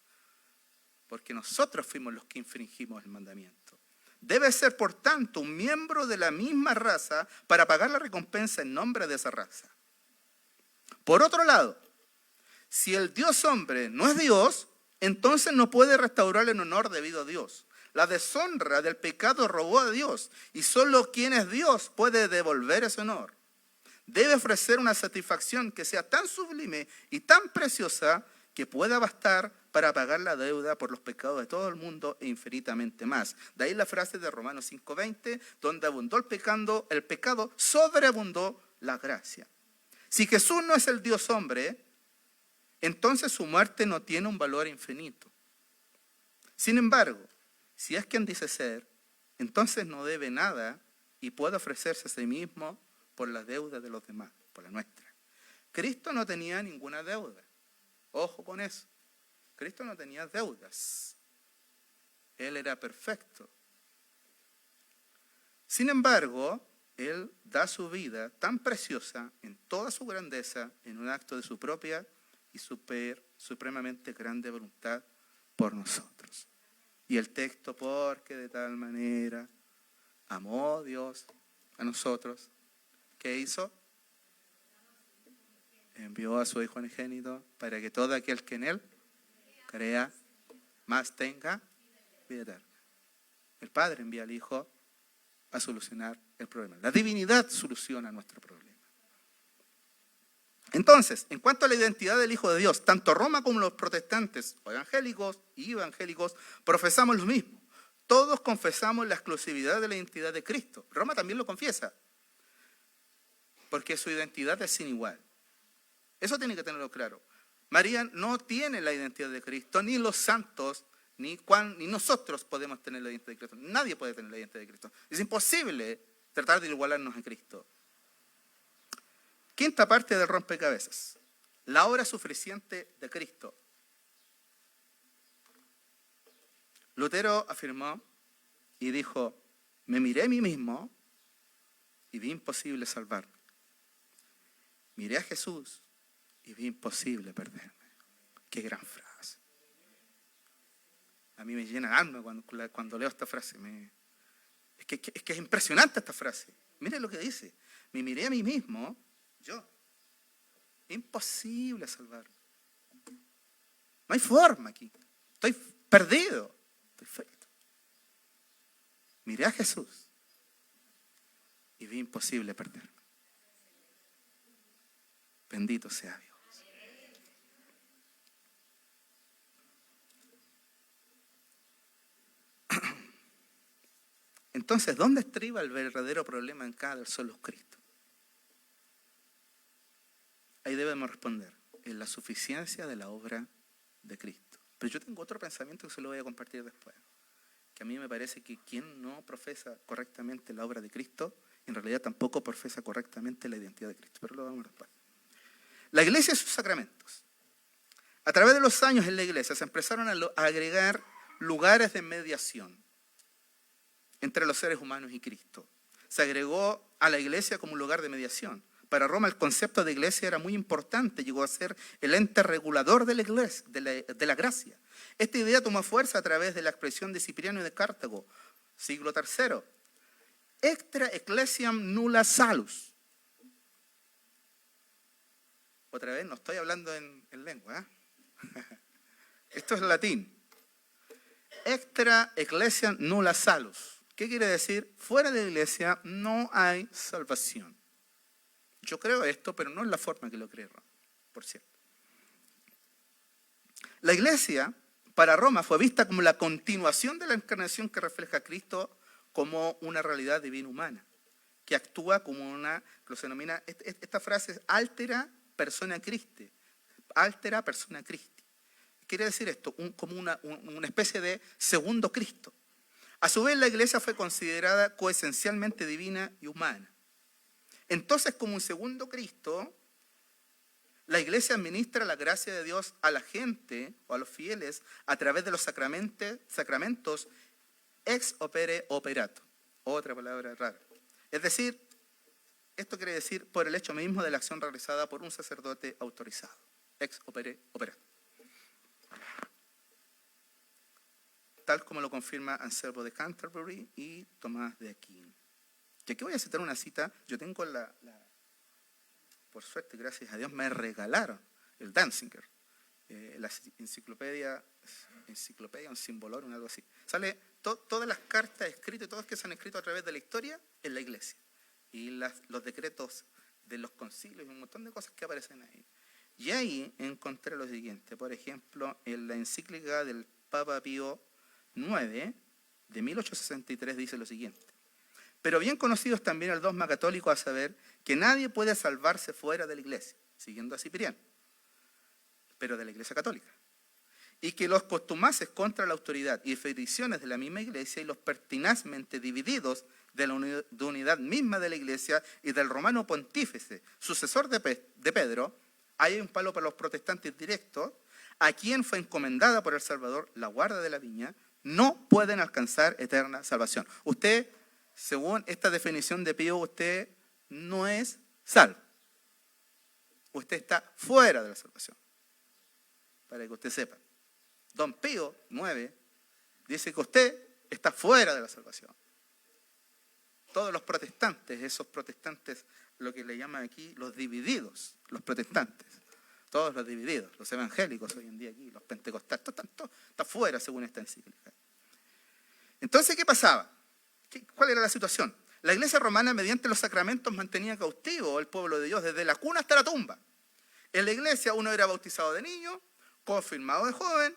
Speaker 1: Porque nosotros fuimos los que infringimos el mandamiento. Debe ser, por tanto, un miembro de la misma raza para pagar la recompensa en nombre de esa raza. Por otro lado, si el Dios hombre no es Dios, entonces no puede restaurar el honor debido a Dios. La deshonra del pecado robó a Dios y solo quien es Dios puede devolver ese honor. Debe ofrecer una satisfacción que sea tan sublime y tan preciosa que pueda bastar para pagar la deuda por los pecados de todo el mundo e infinitamente más. De ahí la frase de Romanos 5:20, donde abundó el pecado sobreabundó la gracia. Si Jesús no es el Dios hombre, entonces su muerte no tiene un valor infinito. Sin embargo, si es quien dice ser, entonces no debe nada y puede ofrecerse a sí mismo por la deuda de los demás, por la nuestra. Cristo no tenía ninguna deuda. Ojo con eso. Cristo no tenía deudas. Él era perfecto. Sin embargo, Él da su vida tan preciosa, en toda su grandeza, en un acto de su propia y supremamente grande voluntad por nosotros. Y el texto, porque de tal manera amó Dios a nosotros, ¿qué hizo? Envió a su Hijo unigénito para que todo aquel que en Él crea, más tenga vida eterna. El Padre envía al Hijo a solucionar el problema. La divinidad soluciona nuestro problema. Entonces, en cuanto a la identidad del Hijo de Dios, tanto Roma como los protestantes, o evangélicos y evangélicos, profesamos lo mismo. Todos confesamos la exclusividad de la identidad de Cristo. Roma también lo confiesa, porque su identidad es sin igual. Eso tiene que tenerlo claro. María no tiene la identidad de Cristo, ni los santos, ni nosotros podemos tener la identidad de Cristo. Nadie puede tener la identidad de Cristo. Es imposible tratar de igualarnos a Cristo. Quinta parte del rompecabezas. La obra suficiente de Cristo. Lutero afirmó y dijo: me miré a mí mismo y vi imposible salvarme. Miré a Jesús y vi imposible perderme. Qué gran frase. A mí me llena el alma cuando leo esta frase. Es que es impresionante esta frase. Mire lo que dice. Me miré a mí mismo, yo. Imposible salvarme. No hay forma aquí. Estoy perdido. Estoy frito. Miré a Jesús y vi imposible perderme. Bendito sea Dios. Entonces, ¿dónde estriba el verdadero problema en cada solo Cristo? Ahí debemos responder, en la suficiencia de la obra de Cristo. Pero yo tengo otro pensamiento que se lo voy a compartir después, que a mí me parece que quien no profesa correctamente la obra de Cristo, en realidad tampoco profesa correctamente la identidad de Cristo, pero lo vamos después. La iglesia y sus sacramentos. A través de los años en la iglesia se empezaron a agregar lugares de mediación entre los seres humanos y Cristo. Se agregó a la iglesia como un lugar de mediación. Para Roma el concepto de iglesia era muy importante, llegó a ser el ente regulador de la iglesia, de la gracia. Esta idea tomó fuerza a través de la expresión de Cipriano de Cartago, siglo III. Extra ecclesiam nulla salus. Otra vez, no estoy hablando en lengua, ¿eh? Esto es latín. Extra ecclesiam nulla salus. ¿Qué quiere decir? Fuera de la iglesia no hay salvación. Yo creo esto, pero no es la forma que lo cree Roma, por cierto. La iglesia, para Roma, fue vista como la continuación de la encarnación que refleja a Cristo como una realidad divina humana, que actúa como una, lo se denomina, esta frase es altera persona Christi, altera persona Christi. Quiere decir esto, como una especie de segundo Cristo. A su vez, la iglesia fue considerada coesencialmente divina y humana. Entonces, como un segundo Cristo, la iglesia administra la gracia de Dios a la gente o a los fieles a través de los sacramentos ex opere operato. Otra palabra rara. Es decir, esto quiere decir por el hecho mismo de la acción realizada por un sacerdote autorizado. Ex opere operato. Tal como lo confirma Anselmo de Canterbury y Tomás de Aquino. Y aquí voy a citar una cita. Yo tengo por suerte, gracias a Dios, me regalaron el Danziger, la enciclopedia, un simbolorum, algo así. Sale todas las cartas escritas, todas que se han escrito a través de la historia en la iglesia. Y los decretos de los concilios y un montón de cosas que aparecen ahí. Y ahí encontré lo siguiente. Por ejemplo, en la encíclica del Papa Pío IX, de 1863, dice lo siguiente. Pero bien conocido es también el dogma católico, a saber que nadie puede salvarse fuera de la iglesia, siguiendo a Cipriano. pero de la Iglesia Católica. Y que los contumaces contra la autoridad y peticiones de la misma Iglesia y los pertinazmente divididos de la unidad misma de la Iglesia y del romano pontífice, sucesor de Pedro, hay un palo para los protestantes directos, a quien fue encomendada por el Salvador la guarda de la viña, no pueden alcanzar eterna salvación. Usted, según esta definición de Pío, usted no es salvo. Usted está fuera de la salvación. Para que usted sepa. Don Pío IX dice que usted está fuera de la salvación. Todos los protestantes, esos protestantes, lo que le llaman aquí los divididos, los protestantes, todos los divididos, los evangélicos hoy en día aquí, los pentecostales, todo está fuera según esta encíclica. Entonces, ¿qué pasaba? ¿Cuál era la situación? La Iglesia romana, mediante los sacramentos, mantenía cautivo al pueblo de Dios desde la cuna hasta la tumba. En la Iglesia uno era bautizado de niño, confirmado de joven,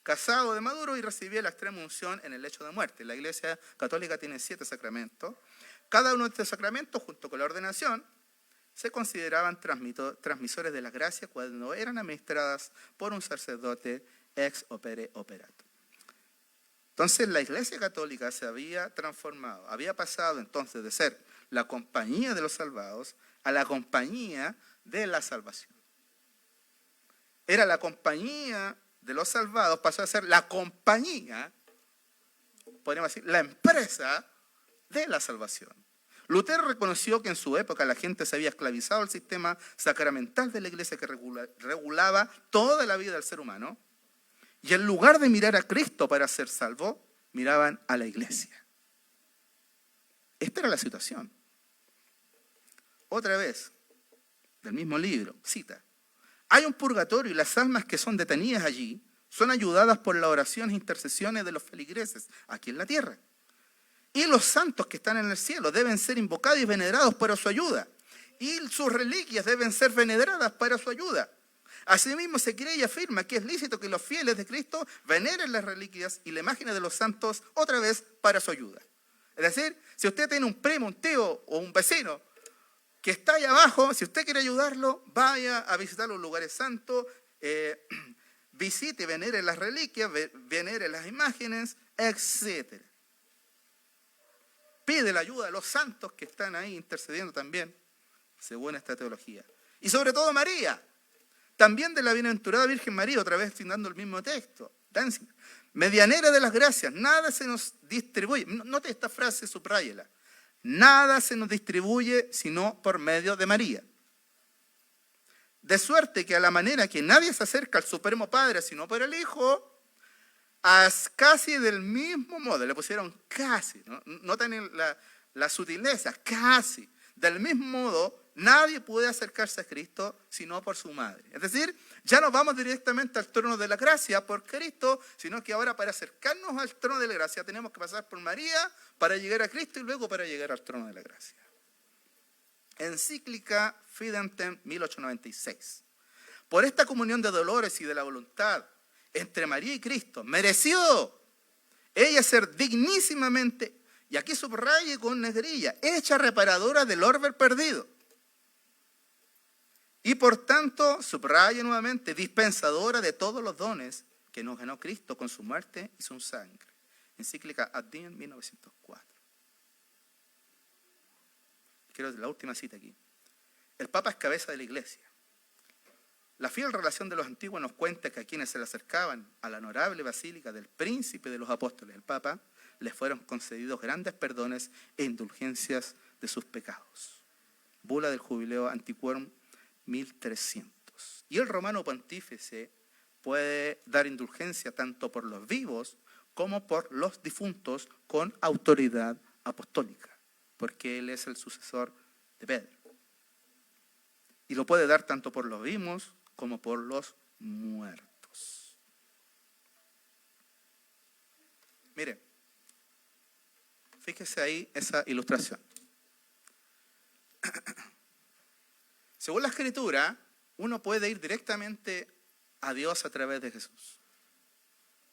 Speaker 1: casado de maduro y recibía la extrema unción en el lecho de muerte. La Iglesia Católica tiene 7 sacramentos. Cada uno de estos sacramentos, junto con la ordenación, se consideraban transmisores de la gracia cuando eran administradas por un sacerdote ex opere operato. Entonces la Iglesia Católica se había transformado, había pasado entonces de ser la compañía de los salvados a la compañía de la salvación. Era la compañía de los salvados, pasó a ser la compañía, podríamos decir, la empresa de la salvación. Lutero reconoció que en su época la gente se había esclavizado al sistema sacramental de la Iglesia que regulaba toda la vida del ser humano, y en lugar de mirar a Cristo para ser salvo, miraban a la Iglesia. Esta era la situación. Otra vez, del mismo libro, cita: hay un purgatorio y las almas que son detenidas allí son ayudadas por las oraciones e intercesiones de los feligreses aquí en la tierra. Y los santos que están en el cielo deben ser invocados y venerados para su ayuda. Y sus reliquias deben ser veneradas para su ayuda. Asimismo se cree y afirma que es lícito que los fieles de Cristo veneren las reliquias y la imagen de los santos otra vez para su ayuda. Es decir, si usted tiene un primo, un tío o un vecino que está ahí abajo, si usted quiere ayudarlo, vaya a visitar los lugares santos, visite, venere las reliquias, venere las imágenes, etc. Pide la ayuda de los santos que están ahí intercediendo también, según esta teología. Y sobre todo María, también de la bienaventurada Virgen María, otra vez citando el mismo texto. Medianera de las gracias, nada se nos distribuye. Note esta frase, subráyela. Nada se nos distribuye sino por medio de María. De suerte que a la manera que nadie se acerca al Supremo Padre sino por el Hijo, casi del mismo modo, le pusieron casi, ¿no? Noten la sutileza, casi. Del mismo modo, nadie puede acercarse a Cristo sino por su madre. Es decir, ya no vamos directamente al trono de la gracia por Cristo, sino que ahora para acercarnos al trono de la gracia tenemos que pasar por María para llegar a Cristo y luego para llegar al trono de la gracia. Encíclica Fidentem 1896. Por esta comunión de dolores y de la voluntad entre María y Cristo, mereció ella ser dignísimamente, y aquí subraye con negrilla, hecha reparadora del orbe perdido. Y por tanto, subraye nuevamente, dispensadora de todos los dones que nos ganó Cristo con su muerte y su sangre. Encíclica Ad Diem 1904. Quiero la última cita aquí. El Papa es cabeza de la Iglesia. La fiel relación de los antiguos nos cuenta que a quienes se le acercaban a la honorable basílica del príncipe de los apóstoles, el Papa, les fueron concedidos grandes perdones e indulgencias de sus pecados. Bula del Jubileo Antiquorum 1300. Y el romano pontífice puede dar indulgencia tanto por los vivos como por los difuntos con autoridad apostólica, porque él es el sucesor de Pedro. Y lo puede dar tanto por los vivos como por los muertos. Mire, fíjese ahí esa ilustración. Según la Escritura, uno puede ir directamente a Dios a través de Jesús.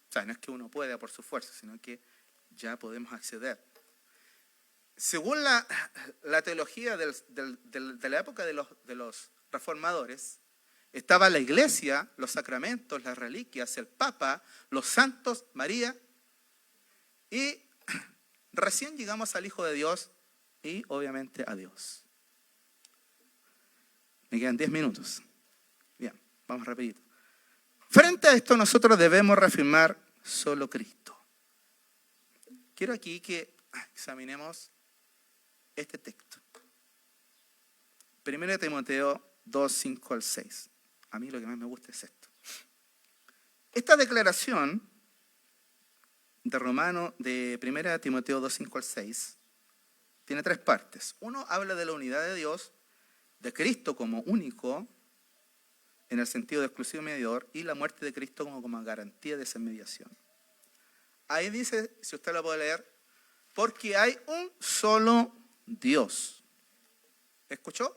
Speaker 1: O sea, no es que uno pueda por su fuerza, sino que ya podemos acceder. Según la teología de la época de los reformadores, Estaba la iglesia, los sacramentos, las reliquias, el Papa, los santos, María. Y recién llegamos al Hijo de Dios y obviamente a Dios. Me quedan 10 minutos. Bien, vamos rapidito. Frente a esto nosotros debemos reafirmar solo Cristo. Quiero aquí que examinemos este texto. 1 Timoteo 2, 5 al 6. A mí lo que más me gusta es esto. Esta declaración de 1 Timoteo 2, 5 al 6 tiene 3 partes. Uno habla de la unidad de Dios, de Cristo como único, en el sentido de exclusivo mediador, y la muerte de Cristo como garantía de esa mediación. Ahí dice, si usted lo puede leer, porque hay un solo Dios. ¿Escuchó?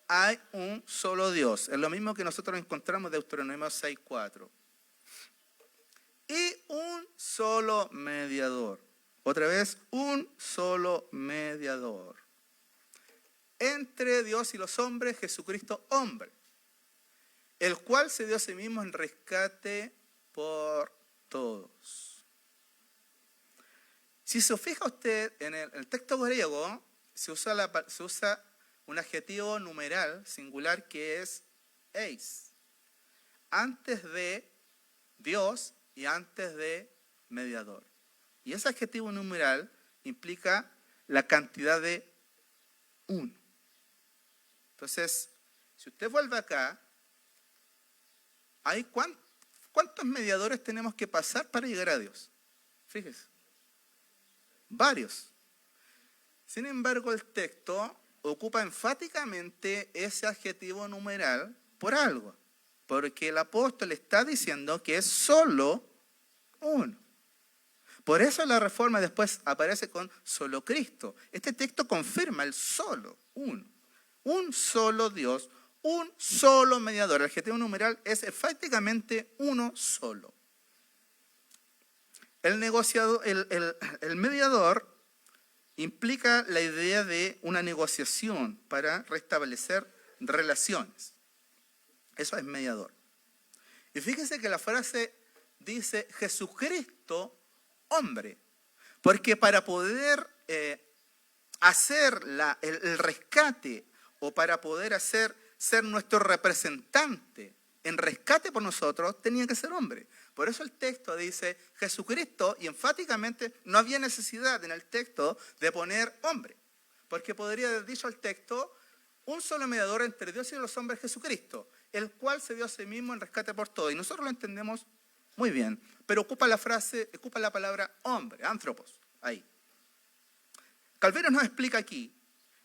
Speaker 1: Hay un solo Dios. Es lo mismo que nosotros encontramos de Deuteronomio 6:4. Y un solo mediador. Otra vez, un solo mediador. Entre Dios y los hombres, Jesucristo hombre, el cual se dio a sí mismo en rescate por todos. Si se fija usted en el texto griego, se usa un adjetivo numeral singular que es eis, antes de Dios y antes de mediador. Y ese adjetivo numeral implica la cantidad de uno. Entonces, si usted vuelve acá, ¿cuántos mediadores tenemos que pasar para llegar a Dios? Fíjese. Varios. Sin embargo, el texto ocupa enfáticamente ese adjetivo numeral por algo. Porque el apóstol está diciendo que es solo uno. Por eso la Reforma después aparece con solo Cristo. Este texto confirma el solo, uno. Un solo Dios, un solo mediador. El adjetivo numeral es enfáticamente uno solo. El mediador implica la idea de una negociación para restablecer relaciones. Eso es mediador. Y fíjese que la frase dice Jesucristo hombre, porque para poder hacer el rescate o para poder ser nuestro representante en rescate por nosotros, tenía que ser hombre. Por eso el texto dice Jesucristo, y enfáticamente no había necesidad en el texto de poner hombre, porque podría haber dicho el texto un solo mediador entre Dios y los hombres, Jesucristo, el cual se dio a sí mismo en rescate por todo. Y nosotros lo entendemos muy bien, pero ocupa la palabra hombre, anthropos, ahí. Calvino nos explica aquí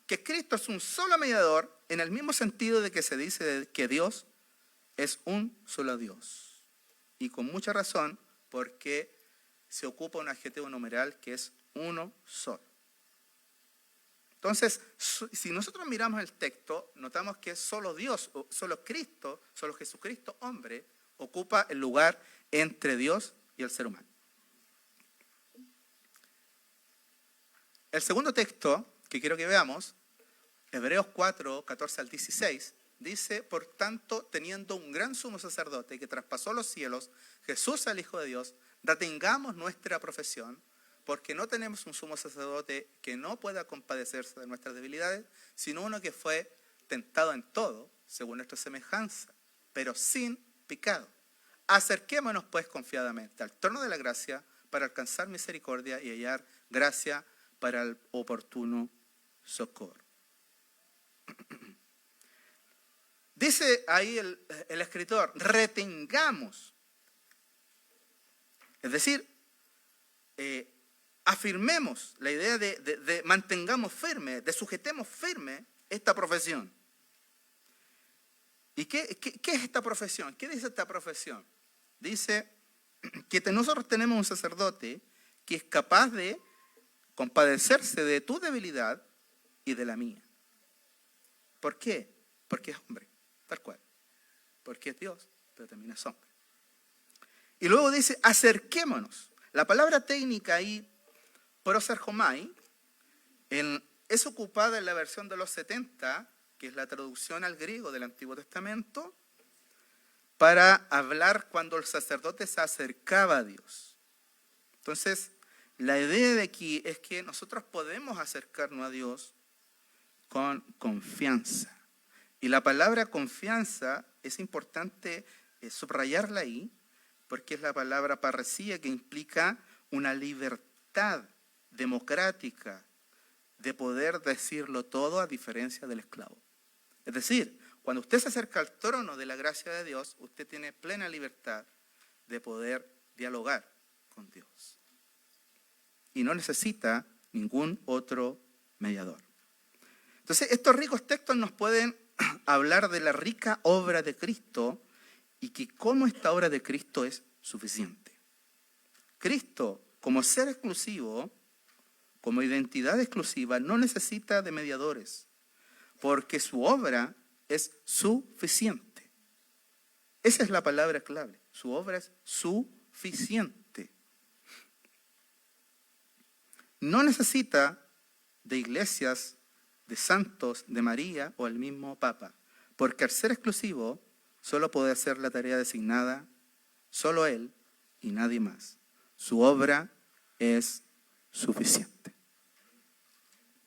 Speaker 1: que Cristo es un solo mediador en el mismo sentido de que se dice que Dios es un solo Dios. Y con mucha razón, porque se ocupa un adjetivo numeral que es uno solo. Entonces, si nosotros miramos el texto, notamos que solo Dios, solo Cristo, solo Jesucristo, hombre, ocupa el lugar entre Dios y el ser humano. El segundo texto que quiero que veamos, Hebreos 4, 14 al 16, dice, por tanto, teniendo un gran sumo sacerdote que traspasó los cielos, Jesús el Hijo de Dios, retengamos nuestra profesión, porque no tenemos un sumo sacerdote que no pueda compadecerse de nuestras debilidades, sino uno que fue tentado en todo, según nuestra semejanza, pero sin pecado. Acerquémonos pues confiadamente al trono de la gracia para alcanzar misericordia y hallar gracia para el oportuno socorro. Dice ahí el escritor, retengamos. Es decir, afirmemos la idea de mantengamos firme, de sujetemos firme esta profesión. ¿Y qué es esta profesión? ¿Qué dice esta profesión? Dice que nosotros tenemos un sacerdote que es capaz de compadecerse de tu debilidad y de la mía. ¿Por qué? Porque es hombre, tal cual. Porque es Dios, pero también es hombre. Y luego dice, acerquémonos. La palabra técnica ahí, proserchomai, es ocupada en la versión de los 70, que es la traducción al griego del Antiguo Testamento, para hablar cuando el sacerdote se acercaba a Dios. Entonces, la idea de aquí es que nosotros podemos acercarnos a Dios con confianza. Y la palabra confianza es importante subrayarla ahí, porque es la palabra parresía, que implica una libertad democrática de poder decirlo todo, a diferencia del esclavo. Es decir, cuando usted se acerca al trono de la gracia de Dios, usted tiene plena libertad de poder dialogar con Dios. Y no necesita ningún otro mediador. Entonces, estos ricos textos nos pueden hablar de la rica obra de Cristo y que cómo esta obra de Cristo es suficiente. Cristo, como ser exclusivo, como identidad exclusiva, no necesita de mediadores, porque su obra es suficiente. Esa es la palabra clave. Su obra es suficiente. No necesita de iglesias, de santos, de María o el mismo Papa, porque al ser exclusivo solo puede hacer la tarea designada solo Él y nadie más. Su obra es suficiente.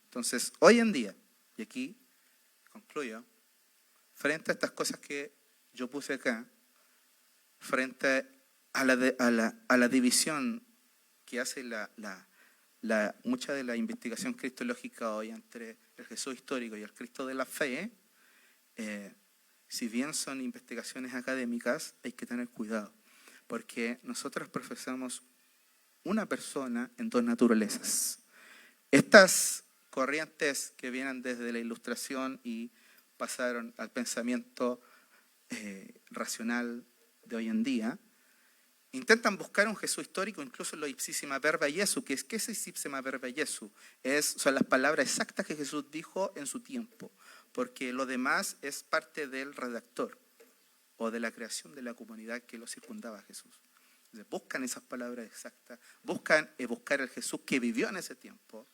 Speaker 1: Entonces, hoy en día, y aquí concluyo, frente a estas cosas que yo puse acá, frente a la división que hace mucha de la investigación cristológica hoy entre el Jesús histórico y el Cristo de la fe, si bien son investigaciones académicas, hay que tener cuidado, porque nosotros profesamos una persona en dos naturalezas. Estas corrientes que vienen desde la Ilustración y pasaron al pensamiento racional de hoy en día, intentan buscar un Jesús histórico, incluso lo ipsissima verba Jesu. ¿Qué es ipsissima verba Jesu? Son las palabras exactas que Jesús dijo en su tiempo, porque lo demás es parte del redactor o de la creación de la comunidad que lo circundaba a Jesús. Entonces, buscan esas palabras exactas, buscan buscar al Jesús que vivió en ese tiempo,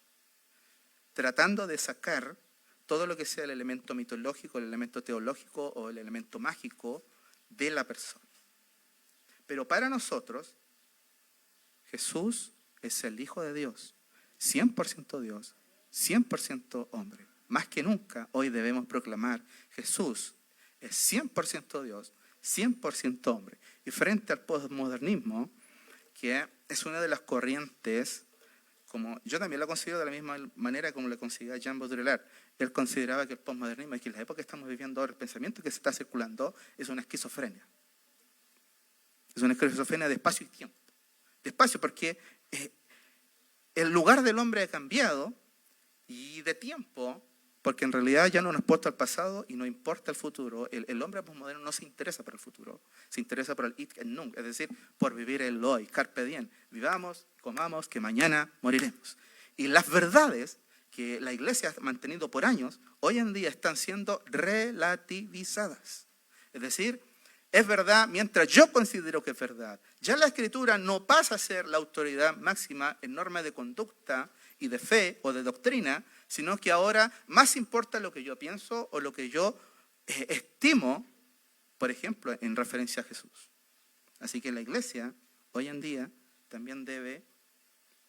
Speaker 1: tratando de sacar todo lo que sea el elemento mitológico, el elemento teológico o el elemento mágico de la persona. Pero para nosotros, Jesús es el Hijo de Dios, 100% Dios, 100% hombre. Más que nunca, hoy debemos proclamar, Jesús es 100% Dios, 100% hombre. Y frente al postmodernismo, que es una de las corrientes, como yo también la considero de la misma manera como la considera Jean Baudrillard. Él consideraba que el postmodernismo, y que en la época que estamos viviendo ahora, el pensamiento que se está circulando es una esquizofrenia. Es una esquizofrenia de espacio y tiempo. De espacio porque el lugar del hombre ha cambiado, y de tiempo porque en realidad ya no nos importa el pasado y no importa el futuro. El hombre postmoderno no se interesa por el futuro, se interesa por el ich und nun, es decir, por vivir el hoy, carpe diem. Vivamos, comamos, que mañana moriremos. Y las verdades que la iglesia ha mantenido por años, hoy en día están siendo relativizadas. Es decir, es verdad mientras yo considero que es verdad. Ya la Escritura no pasa a ser la autoridad máxima en normas de conducta y de fe o de doctrina, sino que ahora más importa lo que yo pienso o lo que yo estimo, por ejemplo, en referencia a Jesús. Así que la iglesia hoy en día también debe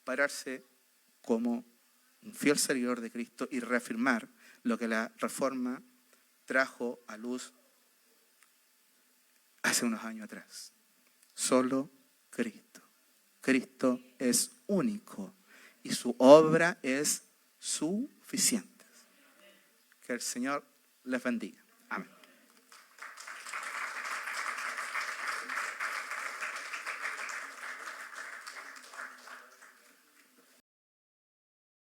Speaker 1: pararse como un fiel seguidor de Cristo y reafirmar lo que la Reforma trajo a luz hace unos años atrás. Solo Cristo. Cristo es único y su obra es suficiente. Que el Señor les bendiga. Amén.